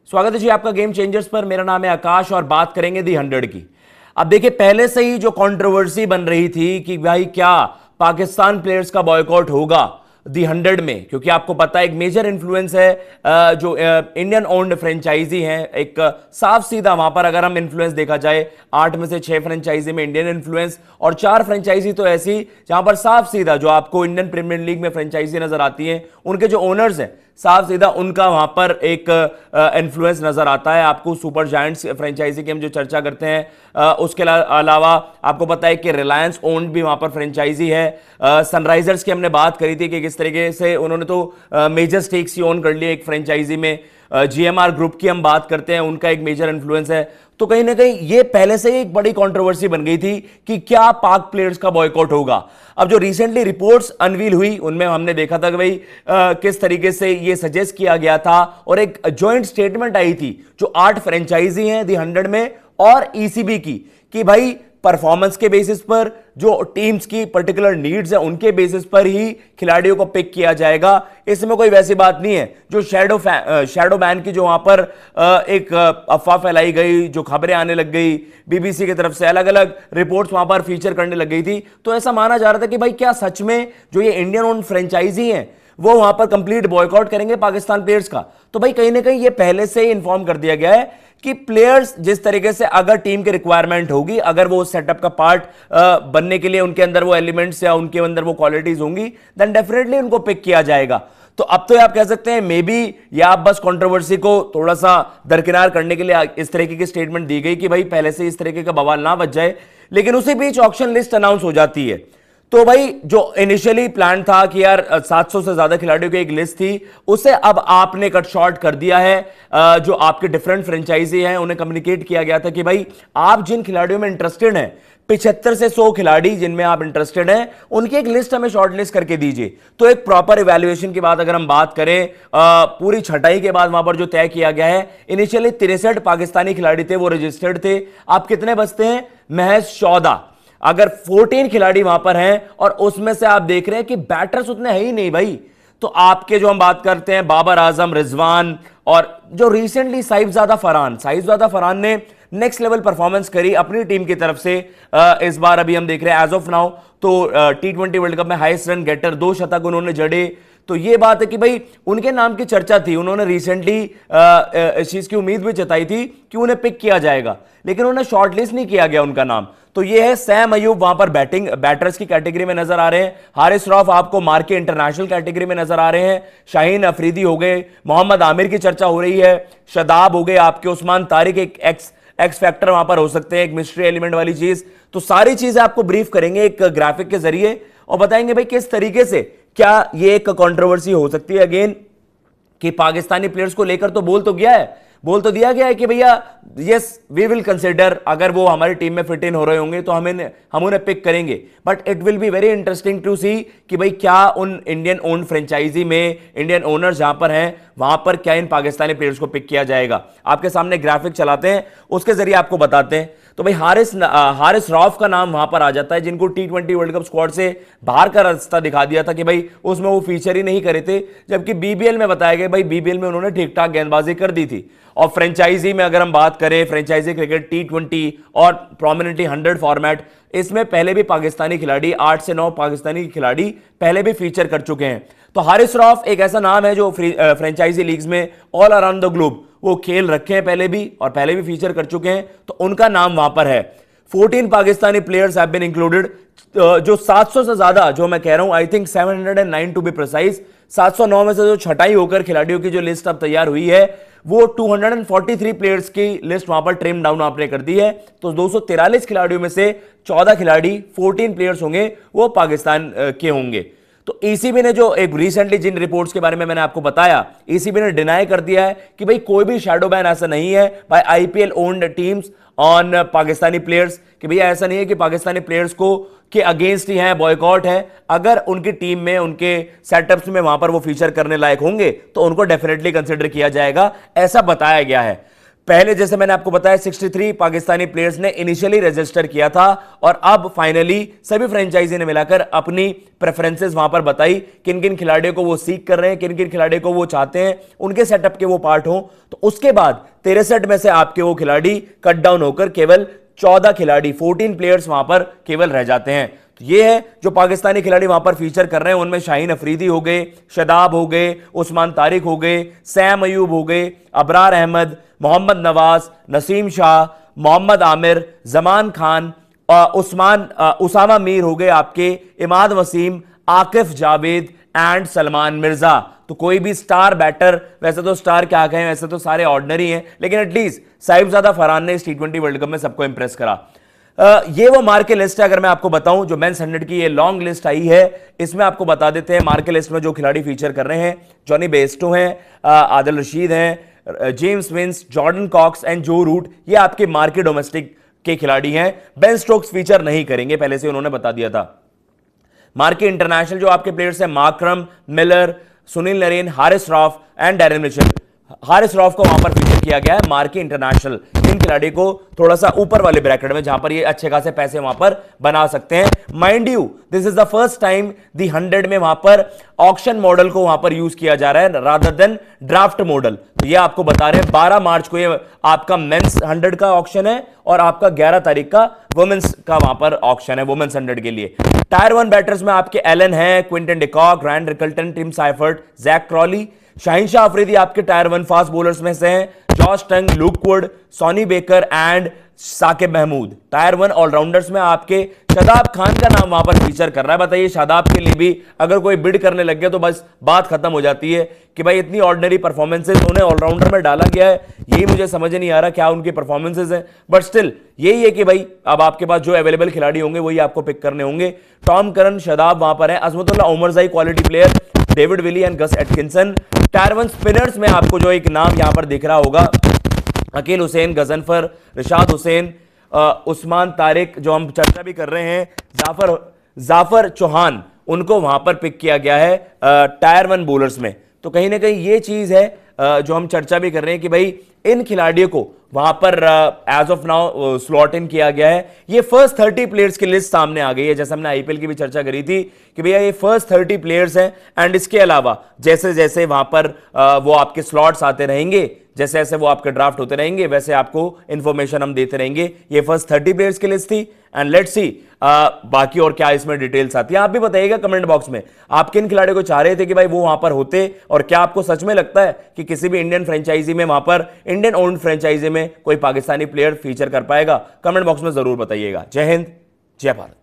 स्वागत है जी आपका गेम चेंजर्स पर। मेरा नाम है आकाश और बात करेंगे दी 100 की। अब देखिए, पहले से ही जो कंट्रोवर्सी बन रही थी कि भाई क्या पाकिस्तान प्लेयर्स का बॉयकॉट होगा दी 100 में, क्योंकि आपको पता है एक मेजर इन्फ्लुएंस है जो इंडियन ओन्ड फ्रेंचाइजी है। एक साफ सीधा वहां पर अगर हम इन्फ्लुएंस देखा जाए, 8 में से 6 फ्रेंचाइजी में इंडियन इन्फ्लुएंस और 4 फ्रेंचाइजी तो ऐसी जहां पर साफ सीधा जो आपको इंडियन प्रीमियर लीग में फ्रेंचाइजी नजर आती है, उनके जो ओनर्स हैं साफ सीधा उनका वहां पर एक इन्फ्लुएंस नजर आता है। आपको सुपर जायंट्स फ्रेंचाइजी की हम जो चर्चा करते हैं, उसके अलावा आपको पता है कि रिलायंस ओन्ड भी वहां पर फ्रेंचाइजी है। सनराइजर्स की हमने बात करी थी कि किस तरीके से उन्होंने तो मेजर स्टेक्स ही ओन कर लिए एक फ्रेंचाइजी में। जीएमआर ग्रुप की हम बात करते हैं, उनका एक मेजर इन्फ्लुएंस है। तो कहीं ना कहीं ये पहले से ही एक बड़ी कंट्रोवर्सी बन गई थी कि क्या पाक प्लेयर्स का बॉयकॉट होगा। अब जो रिसेंटली रिपोर्ट्स अनवील हुई उनमें हमने देखा था कि भाई किस तरीके से ये सजेस्ट किया गया था और एक जॉइंट स्टेटमेंट आई थी जो 8 फ्रेंचाइजी हैं दी 100 में और ईसीबी की, कि भाई परफॉर्मेंस के बेसिस पर, जो टीम्स की पर्टिकुलर नीड्स है उनके बेसिस पर ही खिलाड़ियों को पिक किया जाएगा। इसमें कोई वैसी बात नहीं है जो शैडो बैन की जो वहां पर एक अफवाह फैलाई गई, जो खबरें आने लग गई बीबीसी की तरफ से, अलग अलग रिपोर्ट्स वहां पर फीचर करने लग गई थी। तो ऐसा माना जा रहा था कि भाई क्या सच में जो ये इंडियन ओन फ्रेंचाइजी हैं वो वहां पर कंप्लीट बॉयकॉट करेंगे पाकिस्तान प्लेयर्स का। तो भाई कहीं ना कहीं ये पहले से ही इंफॉर्म कर दिया गया है कि प्लेयर्स जिस तरीके से अगर टीम की रिक्वायरमेंट होगी, अगर वो सेटअप का पार्ट बनने के लिए उनके अंदर वो एलिमेंट्स या उनके अंदर वो क्वालिटीज होंगी, देन डेफिनेटली उनको पिक किया जाएगा। तो अब तो आप कह सकते हैं मे बी या आप बस कंट्रोवर्सी को थोड़ा सा दरकिनार करने के लिए इस तरीके की स्टेटमेंट दी गई कि भाई पहले से इस तरीके का बवाल ना बच जाए, लेकिन उसी बीच ऑक्शन लिस्ट अनाउंस हो जाती है। तो भाई जो इनिशियली प्लान था कि यार 700 से ज्यादा खिलाड़ियों की एक लिस्ट थी, उसे अब आपने कट शॉर्ट कर दिया है। जो आपके डिफरेंट फ्रेंचाइजी हैं उन्हें कम्युनिकेट किया गया था कि भाई आप जिन खिलाड़ियों में इंटरेस्टेड हैं, 75 से 100 खिलाड़ी जिनमें आप इंटरेस्टेड हैं, उनकी एक लिस्ट हमें शॉर्ट लिस्ट करके दीजिए। तो एक प्रॉपर इवैल्यूएशन की बात अगर हम बात करें, पूरी छटाई के बाद वहां पर जो तय किया गया है, इनिशियली 63 पाकिस्तानी खिलाड़ी थे वो रजिस्टर्ड थे। आप कितने बचते हैं? महज 14। अगर 14 खिलाड़ी वहां पर हैं और उसमें से आप देख रहे हैं कि बैटर्स उतने है ही नहीं भाई, तो आपके जो हम बात करते हैं बाबर आजम, रिजवान और जो रिसेंटली साहिबजादा फरहान ने नेक्स्ट लेवल परफॉर्मेंस करी अपनी टीम की तरफ से। इस बार अभी हम देख रहे हैं एज ऑफ नाउ तो T20 वर्ल्ड कप में हाईएस्ट रन गेटर, 2 शतक उन्होंने जड़े। तो ये बात है कि भाई उनके नाम की चर्चा थी, उन्होंने रिसेंटली इस चीज की उम्मीद भी जताई थी कि उन्हें पिक किया जाएगा, लेकिन उन्हें शॉर्टलिस्ट नहीं किया गया उनका नाम। तो ये है सैम अयूब वहां पर बैटर्स की कैटेगरी में नजर आ रहे हैं। हारिस रऊफ आपको मार के इंटरनेशनल कैटेगरी में नजर आ रहे हैं। शाहीन अफरीदी हो गए, मोहम्मद आमिर की चर्चा हो रही है, शदाब हो गए आपके, उस्मान तारिक एक एक्स फैक्टर वहां पर हो सकते हैं, एक मिस्ट्री एलिमेंट वाली चीज। तो सारी चीजें आपको ब्रीफ करेंगे एक ग्राफिक के जरिए और बताएंगे भाई किस तरीके से क्या ये एक कंट्रोवर्सी हो सकती है अगेन, कि पाकिस्तानी प्लेयर्स को लेकर तो बोल तो दिया गया है कि भैया यस वी विल कंसिडर, अगर वो हमारी टीम में फिट इन हो रहे होंगे तो हम उन्हें पिक करेंगे। But it will be very interesting to see कि भाई क्या उन इंडियन ओन फ्रेंचाइजी में इंडियन ओनर्स जहां पर हैं वहां पर क्या इन पाकिस्तानी प्लेयर्स को पिक किया जाएगा। आपके सामने ग्राफिक चलाते हैं, उसके जरिए आपको बताते हैं। तो भाई हारिस रऊफ का नाम वहां पर आ जाता है, जिनको T20 वर्ल्ड कप स्क्वाड से बाहर का रास्ता दिखा दिया था कि भाई उसमें वो फीचर ही नहीं करे थे, जबकि बीबीएल में बताया गया भाई बीबीएल में उन्होंने ठीक ठाक गेंदबाजी कर दी थी। और फ्रेंचाइजी में अगर हम बात करें, फ्रेंचाइजी क्रिकेट T20 और प्रोमिनेंटली 100 फॉर्मेट, इसमें पहले भी पाकिस्तानी खिलाड़ी 8 से 9 पाकिस्तानी खिलाड़ी पहले भी फीचर कर चुके हैं। तो हारिस रऊफ एक ऐसा नाम है जो फ्रेंचाइजी लीग्स में ऑल अराउंड द ग्लोब वो खेल रखे हैं पहले भी, और पहले भी फीचर कर चुके हैं, तो उनका नाम वहां पर है। 14 Pakistani players have been included. जो 700 से ज्यादा, जो मैं कह रहा हूं, I think 709 to be precise, 709 में से जो छटाई होकर खिलाड़ियों की जो लिस्ट अब तैयार हुई है वो 243 प्लेयर्स की लिस्ट वहां पर ट्रिम डाउन आपने कर दी है। तो 243 खिलाड़ियों में से 14 खिलाड़ी, 14 प्लेयर्स होंगे वो पाकिस्तान के होंगे। तो ईसीबी ने जो एक रिसेंटली जिन रिपोर्ट्स के बारे में मैंने आपको बताया, ईसीबी ने डिनाई कर दिया है कि भाई कोई भी शैडो बैन ऐसा नहीं है by IPL owned teams on Pakistani players, कि भैया ऐसा नहीं है कि पाकिस्तानी प्लेयर्स को के अगेंस्ट ही है, बॉयकॉट है। अगर उनकी टीम में, उनके सेटअप्स में वहां पर वो फीचर करने लायक होंगे तो उनको डेफिनेटली कंसिडर किया जाएगा, ऐसा बताया गया है। पहले जैसे मैंने आपको बताया 63 पाकिस्तानी प्लेयर्स ने इनिशियली रजिस्टर किया था और अब फाइनली सभी फ्रेंचाइजी ने मिलाकर अपनी प्रेफरेंसेस वहां पर बताई, किन किन खिलाड़ियों को वो सीख कर रहे हैं, किन किन खिलाड़ियों को वो चाहते हैं उनके सेटअप के वो पार्ट हो। तो उसके बाद 63 में से आपके वो खिलाड़ी कट डाउन होकर केवल 14 खिलाड़ी 14 प्लेयर्स वहां पर केवल रह जाते हैं। तो ये है जो पाकिस्तानी खिलाड़ी वहां पर फीचर कर रहे हैं, उनमें शाहीन अफरीदी हो गए, शादाब हो गए, उस्मान तारिक हो गए, सैम अयूब हो गए, अबरार अहमद, मोहम्मद नवाज, नसीम शाह, मोहम्मद आमिर, जमान खान, उसामा मीर हो गए आपके, इमाद वसीम, आकिफ जावेद एंड सलमान मिर्जा। तो कोई भी स्टार बैटर, वैसे तो स्टार क्या कहें, वैसे तो सारे ऑर्डिनरी हैं, लेकिन एटलीस्ट साहिबजादा फरहान ने इस T20 वर्ल्ड कप में सबको इंप्रेस करा। ये वो मार्के लिस्ट है, अगर मैं आपको बताऊं जो मेंस 100 की ये लॉन्ग लिस्ट आई है, इसमें आपको बता देते हैं मार्के लिस्ट में जो खिलाड़ी फीचर कर रहे हैं। जॉनी बेस्टो हैं, आदिल रशीद हैं, James Vince, Jordan Cox and Joe Root, ये आपके मार्के डोमेस्टिक के खिलाड़ी हैं। बेन स्टोक्स फीचर नहीं करेंगे, पहले से उन्होंने बता दिया था। मार्के इंटरनेशनल जो आपके प्लेयर्स हैं, Markram, Miller, Sunil Narine, Haris Rauf and Darren Mitchell, Haris Rauf को वहां पर फीचर किया गया है। मार्के इंटरनेशनल इन खिलाड़ी को थोड़ा सा ऊपर वाले ब्रैकेट में, जहां पर ये अच्छे खासे पैसे वहां पर बना सकते हैं। Mind you this is the first time the 100 में वहां पर ऑक्शन मॉडल को वहां पर यूज किया जा रहा है रादर देन ड्राफ्ट मॉडल। तो ये आपको बता रहे हैं 12 मार्च को ये आपका मेंस 100 का ऑक्शन है और आपका 11 तारीख का वुमेन्स का वहां पर ऑक्शन है वुमेन्स 100 के लिए। टायर 1 बैटर्स में आपके एलन है, Quinton de Kock, Rand Rickelton, Tim Seifert, Jack Crawley. Shaheen Shah Afridi आपके टायर 1 फास्ट बॉलर्स में से हैं, Josh Tongue, Luke Wood, Sonny Baker and Saqib Mahmood. Tier 1 allrounders में आपके शादाब खान का नाम वहां पर फीचर कर रहा है। बताइए शादाब के लिए भी अगर कोई बिड करने लग गया तो बस बात खत्म हो जाती है कि भाई इतनी ऑर्डिनरी परफॉर्मेंसेज उन्हें ऑलराउंडर में डाला गया है, यही मुझे समझ नहीं आ रहा क्या उनकी परफॉर्मेंसेज हैं, बट स्टिल यही है कि भाई अब आपके पास जो अवेलेबल खिलाड़ी होंगे वही आपको पिक करने होंगे। टॉम करन, शादाब वहां पर है, Azmatullah Omarzai quality player, David Willey and Gus Atkinson. Tier 1 spinners में आपको जो एक नाम यहां पर दिख रहा होगा, अकील हुसैन, गजनफर, रिशाद हुसैन, उस्मान तारिक, जो हम चर्चा भी कर रहे हैं, जाफर चौहान, उनको वहां पर पिक किया गया है टायर 1 बॉलर्स में। तो कहीं ना कहीं ये चीज है जो हम चर्चा भी कर रहे हैं कि भाई इन खिलाड़ियों को वहां पर as of now slot in किया गया है। ये फर्स्ट 30 प्लेयर्स की लिस्ट सामने आ गई है, जैसे हमने आईपीएल की भी चर्चा करी थी कि भैया ये फर्स्ट 30 प्लेयर्स हैं। एंड इसके अलावा जैसे जैसे वहां पर वो आपके स्लॉट्स आते रहेंगे, जैसे जैसे वो आपके ड्राफ्ट होते रहेंगे, वैसे आपको इंफॉर्मेशन हम देते रहेंगे। ये फर्स्ट 30 प्लेयर्स की लिस्ट थी एंड लेट्स सी बाकी और क्या इसमें डिटेल्स आती है। आप भी बताइएगा कमेंट बॉक्स में आप किन खिलाड़ियों को चाह रहे थे कि भाई वो वहां पर होते, और क्या आपको सच में लगता है कि किसी भी इंडियन फ्रेंचाइजी में, वहां पर इंडियन ओन्ड फ्रेंचाइजी में कोई पाकिस्तानी प्लेयर फीचर कर पाएगा? कमेंट बॉक्स में जरूर बताइएगा। जय हिंद, जय भारत।